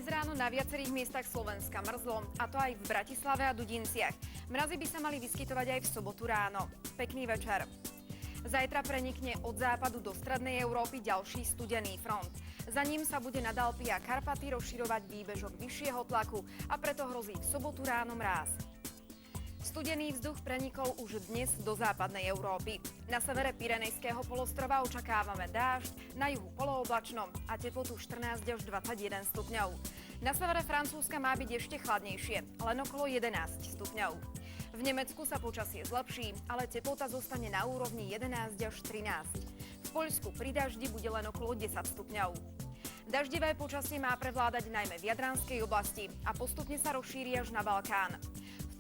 Dnes ráno na viacerých miestach Slovenska mrzlo, a to aj v Bratislave a Dudinciach. Mrazy by sa mali vyskytovať aj v sobotu ráno. Pekný večer. Zajtra prenikne od západu do strednej Európy ďalší studený front. Za ním sa bude nad Alpy a Karpaty rozširovať výbežok vyššieho tlaku a preto hrozí v sobotu ráno mráz. Studený vzduch prenikol už dnes do západnej Európy. Na severe Pyrenejského polostrova očakávame dážď, na juhu polooblačno a teplotu 14 až 21 stupňov. Na severe Francúzska má byť ešte chladnejšie, len okolo 11 stupňov. V Nemecku sa počasie zlepší, ale teplota zostane na úrovni 11 až 13. V Poľsku pri daždi bude len okolo 10 stupňov. Daždivé počasie má prevládať najmä v Jadranskej oblasti a postupne sa rozšíri až na Balkán.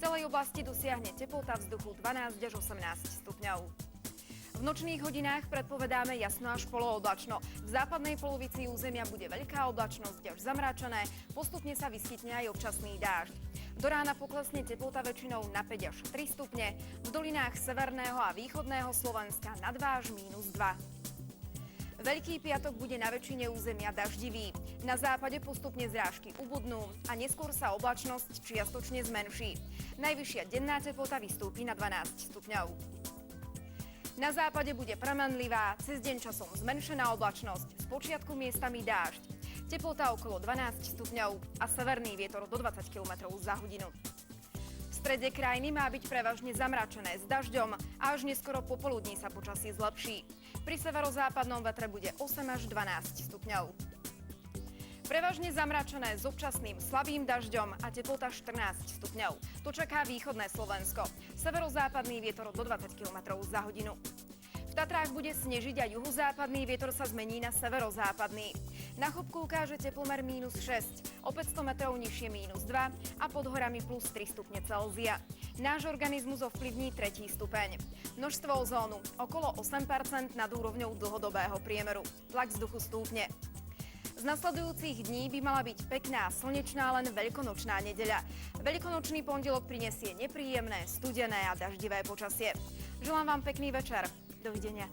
V celej oblasti dosiahne teplota vzduchu 12 až 18 stupňov. V nočných hodinách predpovedáme jasno až polooblačno. V západnej polovici územia bude veľká oblačnosť až zamračené, postupne sa vyskytne aj občasný dážď. Do rána poklesne teplota väčšinou na 5 až 3 stupne, v dolinách severného a východného Slovenska na 2 až -2. Veľký piatok bude na väčšine územia daždivý. Na západe postupne zrážky ubudnú a neskôr sa oblačnosť čiastočne zmenší. Najvyššia denná teplota vystúpi na 12 stupňov. Na západe bude premenlivá, cez deň časom zmenšená oblačnosť, spočiatku miestami dážď. Teplota okolo 12 stupňov a severný vietor do 20 km za hodinu. V strede krajiny má byť prevažne zamračené s dažďom a až neskoro popoludní sa počasie zlepší. Pri severozápadnom vetre bude 8 až 12 stupňov. Prevažne zamračené s občasným slabým dažďom a teplota 14 stupňov. To čaká východné Slovensko. Severozápadný vietor do 20 km za hodinu. V Tatrách bude snežiť a juhozápadný vietor sa zmení na severozápadný. Na Chopku ukáže teplomer -6, o 500 metrov nižšie -2 a pod horami plus 3 stupne Celzia. Náš organizmus ovplyvní 3. stupeň. Množstvo ozónu okolo 8% nad úrovňou dlhodobého priemeru. Tlak vzduchu stúpne. Z nasledujúcich dní by mala byť pekná, slnečná len veľkonočná nedeľa. Veľkonočný pondelok prinesie nepríjemné, studené a daždivé počasie. Želám vám pekný večer. Dovidenia.